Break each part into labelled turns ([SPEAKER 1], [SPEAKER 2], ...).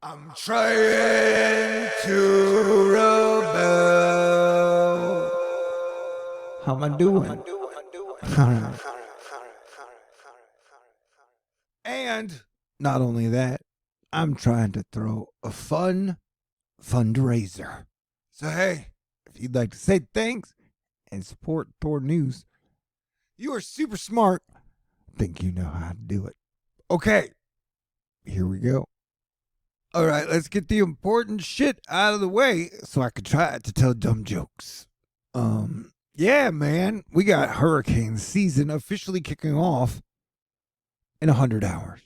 [SPEAKER 1] I'm trying to rebel.
[SPEAKER 2] How am I doing?
[SPEAKER 1] And
[SPEAKER 2] Not only that, I'm trying to throw a fun fundraiser.
[SPEAKER 1] so, hey,
[SPEAKER 2] If you'd like to say thanks and support THORnews,
[SPEAKER 1] you are super smart.
[SPEAKER 2] I think you know how to do it.
[SPEAKER 1] Okay,
[SPEAKER 2] Here we go.
[SPEAKER 1] all right, let's get the important shit out of the way so I can try to tell dumb jokes. Yeah, man, we got hurricane season officially kicking off in 100 hours.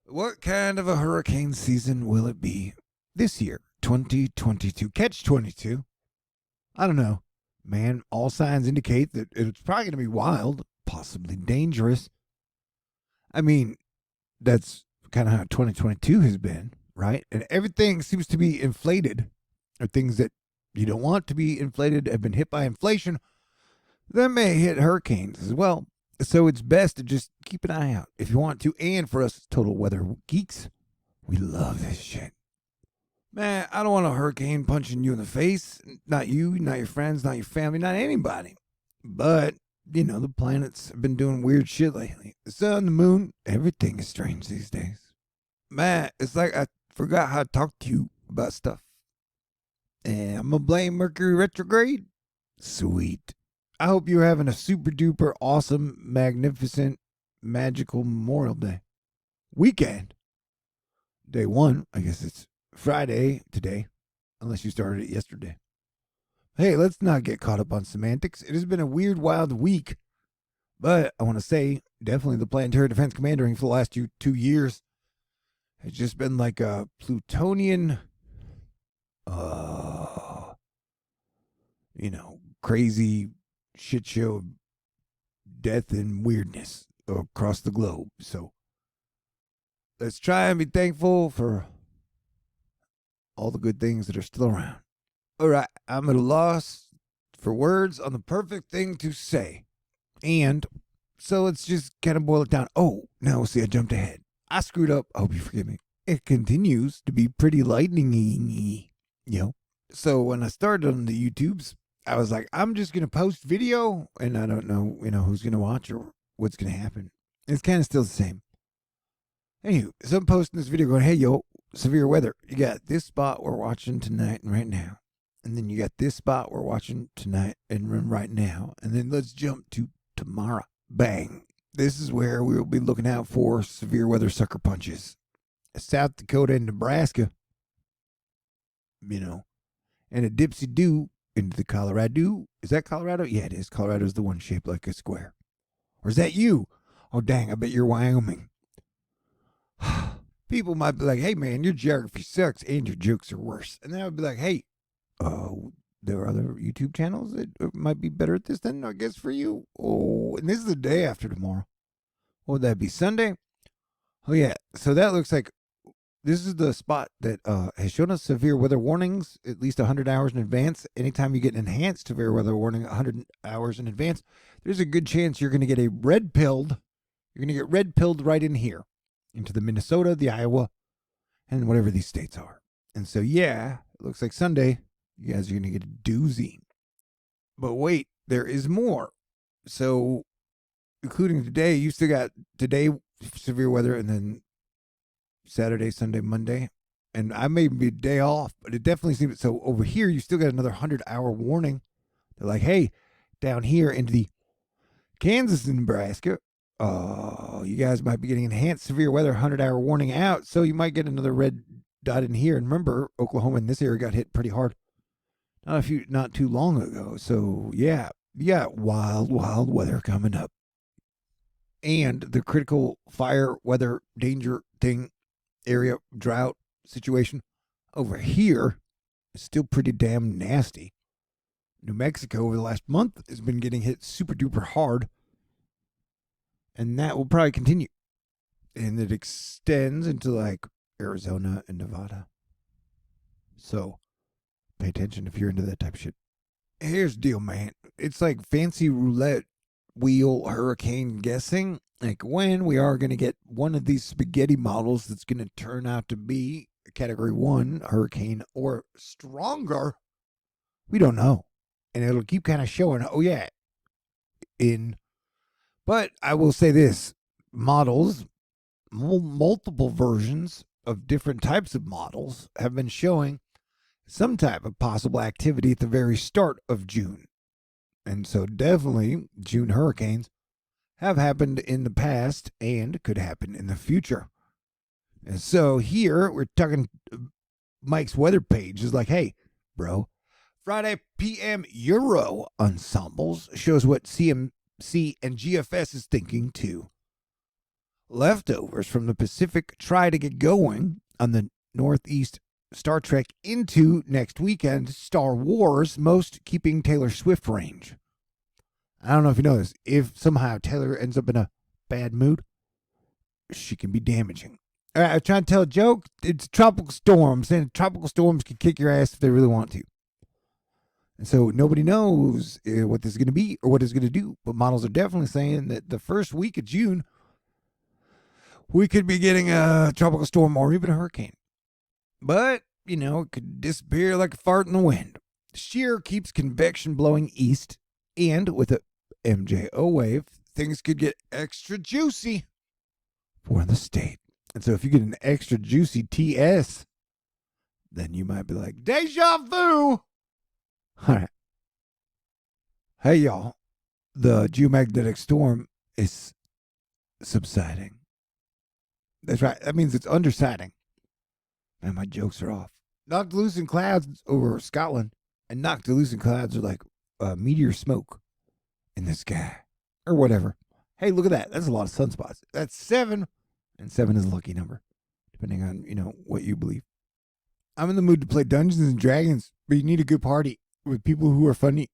[SPEAKER 1] What kind of a hurricane season will it be this year, 2022? Catch 22.
[SPEAKER 2] I don't know. Man, all signs indicate that it's probably going to be wild, possibly dangerous. I mean, that's kind of how 2022 has been, right? And everything seems to be inflated, or things that you don't want to be inflated have been hit by inflation. That may hit hurricanes as well. So it's best to just keep an eye out if you want to. And for us total weather geeks, we love this shit.
[SPEAKER 1] Man, I don't want a hurricane punching you in the face. Not you, not your friends, not your family, not anybody.
[SPEAKER 2] But, you know, the planets have been doing weird shit lately. The sun, the moon, everything is strange these days.
[SPEAKER 1] Man, it's like I forgot how to talk to you about stuff.
[SPEAKER 2] And I'm going to blame Mercury retrograde. Sweet. I hope you're having a super duper awesome, magnificent, magical Memorial Day weekend. Day one, I guess it's Friday today, unless you started it yesterday. Hey, let's not get caught up on semantics. It has been a weird, wild week. But I want to say, definitely the Planetary Defense Commandering for the last 2 years has just been like a Plutonian, crazy shit show of death and weirdness across the globe. So let's try and be thankful for all the good things that are still around. All right, I'm at a loss for words on the perfect thing to say. And so let's just kind of boil it down. Oh, now see, I jumped ahead. I screwed up. I hope you forgive me. It continues to be pretty lightning-y, So when I started on the YouTubes, I was like, I'm just going to post video, and I don't know, who's going to watch or what's going to happen. It's kind of still the same. Anywho, so I'm posting this video going, hey, yo, severe weather. You got this spot we're watching tonight and right now. And then you got this spot we're watching tonight and right now. And then let's jump to tomorrow. Bang. This is where we will be looking out for severe weather sucker punches. South Dakota and Nebraska, and a dipsy-do into the Colorado. Is that Colorado? Yeah, it is. Colorado's the one shaped like a square. Or is that you? Oh, dang, I bet you're Wyoming. People might be like, hey, man, your geography sucks and your jokes are worse. And then I would be like, hey, there are other YouTube channels that might be better at this than I guess for you. Oh, and this is the day after tomorrow. What would that be? Sunday? Oh, yeah. So that looks like this is the spot that has shown us severe weather warnings at least 100 hours in advance. Anytime you get an enhanced severe weather warning 100 hours in advance, there's a good chance you're going to get a red-pilled. You're going to get red-pilled right in here into the Minnesota, the Iowa, and whatever these states are. And so, yeah, it looks like Sunday, you guys are going to get a doozy. But wait, there is more. So, including today, you still got today severe weather and then Saturday, Sunday, Monday. And I may be a day off, but it definitely seems so. Over here, you still got another 100-hour warning. They're like, hey, down here into the Kansas and Nebraska, you guys might be getting enhanced severe weather 100-hour warning out. So you might get another red dot in here. And remember, Oklahoma in this area got hit pretty hard not too long ago. So yeah, wild, wild weather coming up. And the critical fire weather danger thing area drought situation over here is still pretty damn nasty. New Mexico over the last month has been getting hit super duper hard. And that will probably continue. And it extends into like Arizona and Nevada. So pay attention if you're into that type of shit. Here's the deal, man. It's like fancy roulette wheel hurricane guessing. Like when we are going to get one of these spaghetti models that's going to turn out to be a Category 1 hurricane or stronger. We don't know. And it'll keep kind of showing, oh, yeah, But I will say this, models, multiple versions of different types of models have been showing some type of possible activity at the very start of June. And so definitely June hurricanes have happened in the past and could happen in the future. And so here we're talking, Mike's weather page is like, hey, bro, Friday PM Euro ensembles shows what CMC and GFS is thinking too. Leftovers from the Pacific try to get going on the Northeast Star Trek into next weekend Star Wars, most keeping Taylor Swift range. I don't know if you know this. If somehow Taylor ends up in a bad mood, she can be damaging. All right, I'm trying to tell a joke. It's a tropical storm. I'm saying tropical storms can kick your ass if they really want to. And so nobody knows what this is going to be or what it's going to do. But models are definitely saying that the first week of June, we could be getting a tropical storm or even a hurricane. But, it could disappear like a fart in the wind. Shear keeps convection blowing east, and with a MJO wave, things could get extra juicy for the state. And so if you get an extra juicy TS, then you might be like, deja vu. All right. Hey, y'all. The geomagnetic storm is subsiding. That's right. That means it's undersiding. Man, my jokes are off. Knocked loose in clouds over Scotland, and knocked loose in clouds are like meteor smoke in the sky or whatever. Hey, look at that. That's a lot of sunspots. That's 7, and 7 is a lucky number, depending on, what you believe. I'm in the mood to play Dungeons and Dragons, but you need a good party with people who are funny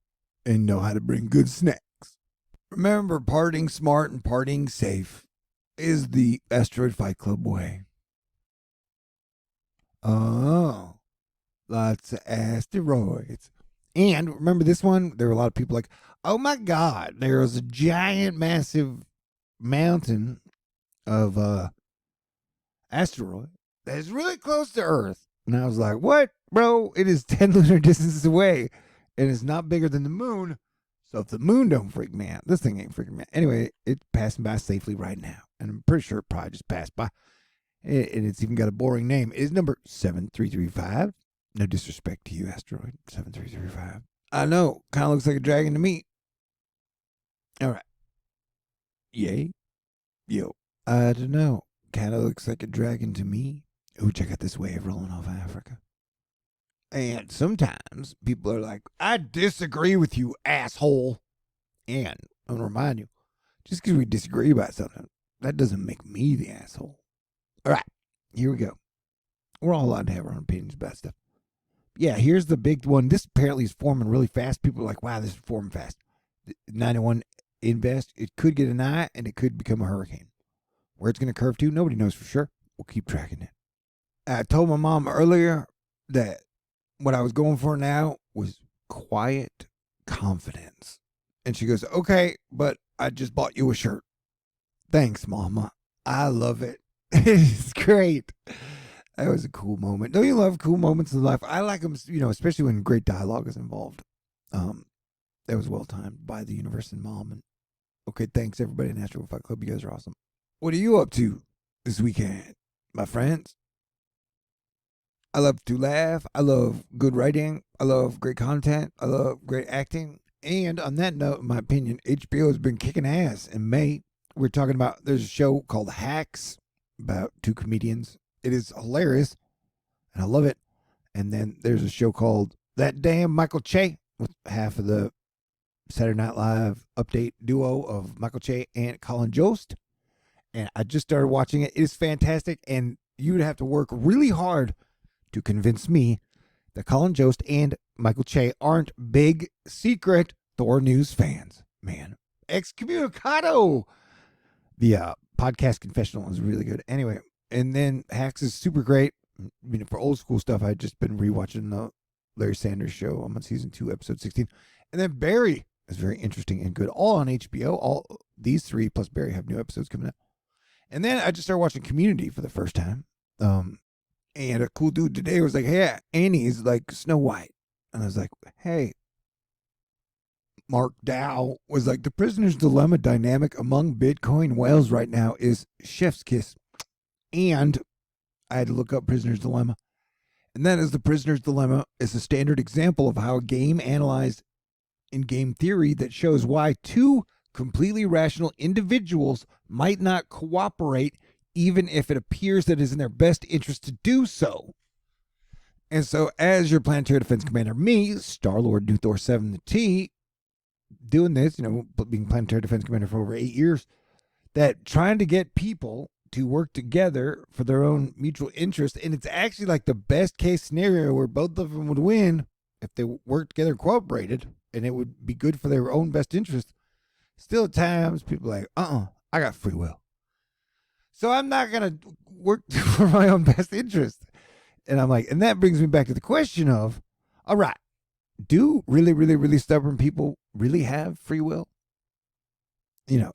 [SPEAKER 2] and know how to bring good snacks. Remember, partying smart and partying safe is the Asteroid Fight Club way. Oh, lots of asteroids. And remember this one? There were a lot of people like, oh my God, there was a giant, massive mountain of asteroid that is really close to Earth. And I was like, what, bro? It is 10 lunar distances away, and it's not bigger than the moon. So if the moon don't freak me out, this thing ain't freaking me out. Anyway, it's passing by safely right now, and I'm pretty sure it probably just passed by. And it's even got a boring name. It is number 7335. No disrespect to you, asteroid 7335. I know, kind of looks like a dragon to me. All right. Yay. Yo, I don't know. Kind of looks like a dragon to me. Ooh, check out this wave rolling off Africa. And sometimes people are like, I disagree with you, asshole. And I'm going to remind you, just because we disagree about something, that doesn't make me the asshole. All right, here we go. We're all allowed to have our own opinions about stuff. Yeah, here's the big one. This apparently is forming really fast. People are like, wow, this is forming fast. 91 invest. It could get an eye, and it could become a hurricane. Where it's going to curve to, nobody knows for sure. We'll keep tracking it. I told my mom earlier that what I was going for now was quiet confidence. And she goes, okay, but I just bought you a shirt. Thanks, Mama. I love it. It's great. That was a cool moment. Don't you love cool moments in life? I like them, especially when great dialogue is involved. That was well timed by the universe and Mom. And okay, thanks everybody in Astro Fight Club. You guys are awesome. What are you up to this weekend, my friends? I love to laugh. I love good writing. I love great content. I love great acting. And on that note, in my opinion, HBO has been kicking ass. In May, we're talking about, there's a show called Hacks about 2 comedians. It is hilarious, and I love it. And then there's a show called That Damn Michael Che with half of the Saturday Night Live update duo of Michael Che and Colin Jost. And I just started watching it. It is fantastic, and you would have to work really hard to convince me that Colin Jost and Michael Che aren't big secret THORnews fans. Man, excommunicado! The podcast confessional is really good. Anyway, and then Hacks is super great. I mean, for old school stuff, I've just been rewatching the Larry Sanders Show. I'm on season 2, episode 16. And then Barry is very interesting and good. All on HBO. All these 3 plus Barry have new episodes coming out. And then I just started watching Community for the first time. And a cool dude today was like, hey, Annie's like Snow White. And I was like, hey, Mark Dow was like, the prisoner's dilemma dynamic among Bitcoin whales right now is chef's kiss. And I had to look up prisoner's dilemma. And that is the prisoner's dilemma is a standard example of how a game analyzed in game theory that shows why two completely rational individuals might not cooperate even if it appears that it is in their best interest to do so. And so as your planetary defense commander, me, Star-Lord New Thor 7 the T, doing this, being planetary defense commander for over 8 years, that trying to get people to work together for their own mutual interest, and it's actually like the best case scenario where both of them would win if they worked together and cooperated, and it would be good for their own best interest. Still at times people are like, I got free will, so I'm not gonna work for my own best interest. And I'm like, and that brings me back to the question of, all right, do really, really, really stubborn people really have free will?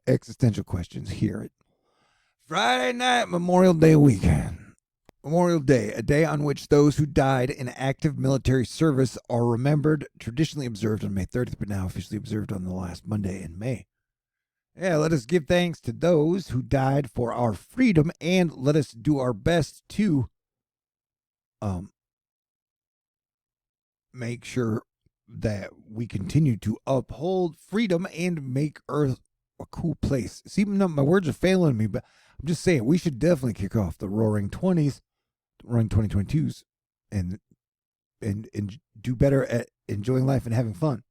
[SPEAKER 2] Existential questions here at Friday night, Memorial Day weekend. Memorial Day, a day on which those who died in active military service are remembered, traditionally observed on May 30th, but now officially observed on the last Monday in May. Yeah, let us give thanks to those who died for our freedom, and let us do our best to make sure that we continue to uphold freedom and make Earth a cool place. See, my words are failing me, but I'm just saying we should definitely kick off the Roaring 20s, Roaring 2022s, and do better at enjoying life and having fun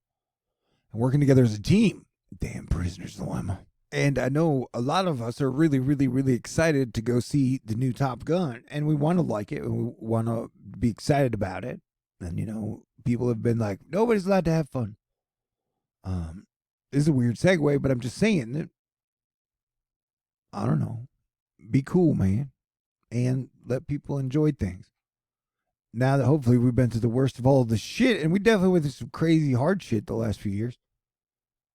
[SPEAKER 2] and working together as a team. Damn prisoner's dilemma. And I know a lot of us are really, really, really excited to go see the new Top Gun, and we want to like it, and we want to be excited about it. And people have been like, nobody's allowed to have fun. This is a weird segue, but I'm just saying that, I don't know, be cool, man, and let people enjoy things. Now that hopefully we've been through the worst of all of the shit, and we definitely went through some crazy hard shit the last few years,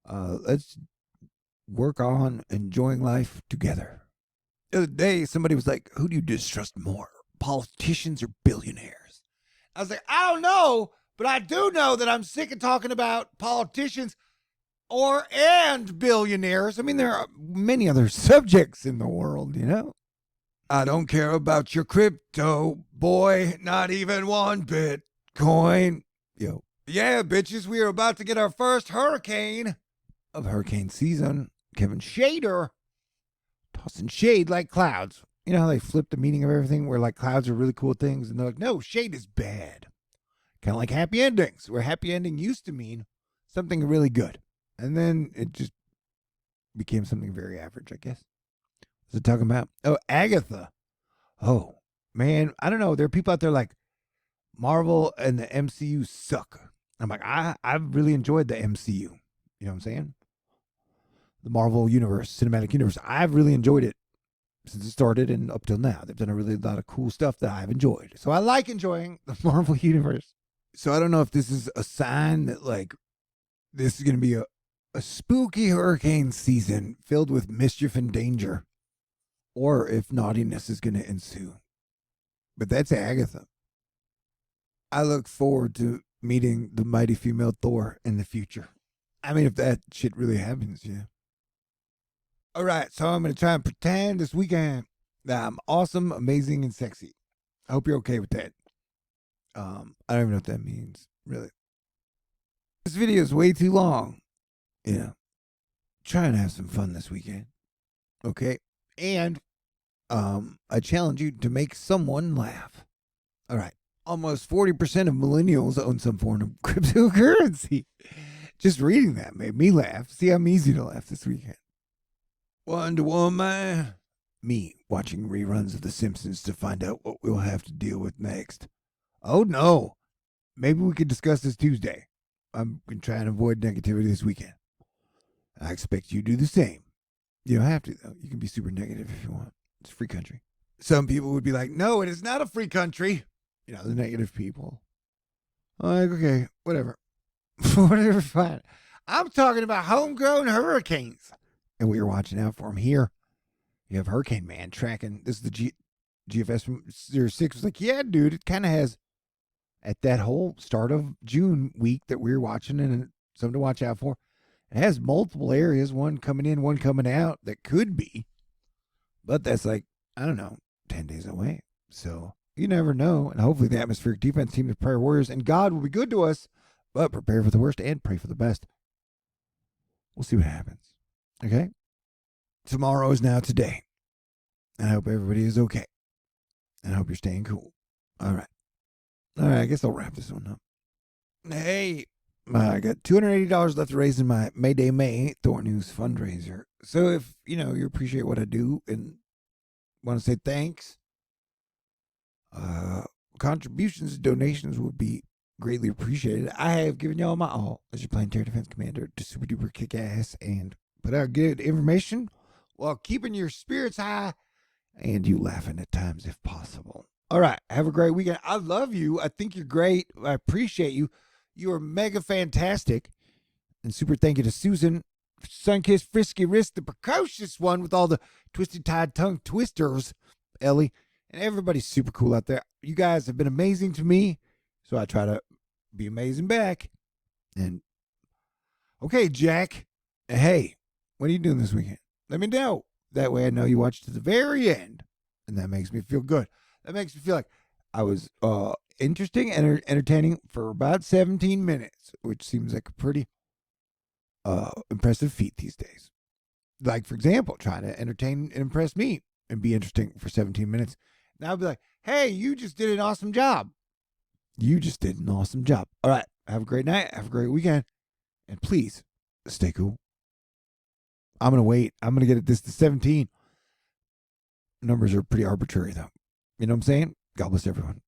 [SPEAKER 2] let's work on enjoying life together. The other day, somebody was like, who do you distrust more, politicians or billionaires? I was like, I don't know, but I do know that I'm sick of talking about politicians and billionaires. I mean, there are many other subjects in the world, I don't care about your crypto, boy, not even one Bitcoin. Yo. Yeah, bitches, we are about to get our first hurricane of hurricane season. Kevin Shader tossing shade like clouds. You know how they flip the meaning of everything, where like clouds are really cool things, and they're like, no, shade is bad. Kind of like happy endings, where happy ending used to mean something really good. And then it just became something very average, I guess. Was it talking about? Oh, Agatha. Oh, man, I don't know. There are people out there like, Marvel and the MCU suck. I'm like, I've really enjoyed the MCU. You know what I'm saying? The Marvel Universe, Cinematic Universe. I've really enjoyed it since it started and up till now. They've done a really lot of cool stuff that I've enjoyed. So I like enjoying the Marvel Universe. So I don't know if this is a sign that like this is going to be a spooky hurricane season filled with mischief and danger, or if naughtiness is going to ensue. But that's Agatha. I look forward to meeting the mighty female Thor in the future. I mean, if that shit really happens, yeah. All right, so I'm going to try and pretend this weekend that I'm awesome, amazing, and sexy. I hope you're okay with that. I don't even know what that means, really. This video is way too long. Try and have some fun this weekend. Okay? And I challenge you to make someone laugh. All right. Almost 40% of millennials own some form of cryptocurrency. Just reading that made me laugh. See, I'm easy to laugh this weekend. Wonder Woman. Me watching reruns of The Simpsons to find out what we'll have to deal with next. Oh, no. Maybe we could discuss this Tuesday. I'm going to try and avoid negativity this weekend. I expect you to do the same. You don't have to, though. You can be super negative if you want. It's a free country. Some people would be like, no, it is not a free country. The negative people. I'm like, okay, whatever. Whatever, fine. I'm talking about homegrown hurricanes. And we are watching out for them here. You have Hurricane Man tracking. This is GFS06 was like, yeah, dude, it kind of has at that whole start of June week that we were watching and something to watch out for. It has multiple areas, one coming in, one coming out that could be, but that's like, I don't know, 10 days away. So you never know. And hopefully the atmospheric defense team, the prayer warriors, and God will be good to us, but prepare for the worst and pray for the best. We'll see what happens. Okay? Tomorrow is now today. And I hope everybody is okay. And I hope you're staying cool. All right. I guess I'll wrap this one up. Hey, I got $280 left to raise in my Mayday May THORnews fundraiser. So if, you appreciate what I do and want to say thanks, contributions, donations would be greatly appreciated. I have given y'all my all as your planetary defense commander to super duper kick ass and put out good information while keeping your spirits high and you laughing at times if possible. All right, have a great weekend. I love you. I think you're great. I appreciate you. You are mega fantastic. And super thank you to Susan, Sunkissed, Frisky Wrist, the precocious one with all the twisted tied tongue twisters, Ellie, and everybody's super cool out there. You guys have been amazing to me, so I try to be amazing back. And okay, Jack, hey, what are you doing this weekend? Let me know. That way I know you watched to the very end, and that makes me feel good. That makes me feel like I was interesting and entertaining for about 17 minutes, which seems like a pretty impressive feat these days. Like, for example, trying to entertain and impress me and be interesting for 17 minutes. And I'll be like, hey, you just did an awesome job. You just did an awesome job. All right. Have a great night. Have a great weekend. And please stay cool. I'm going to wait. I'm going to get this to 17. Numbers are pretty arbitrary, though. You know what I'm saying? God bless everyone.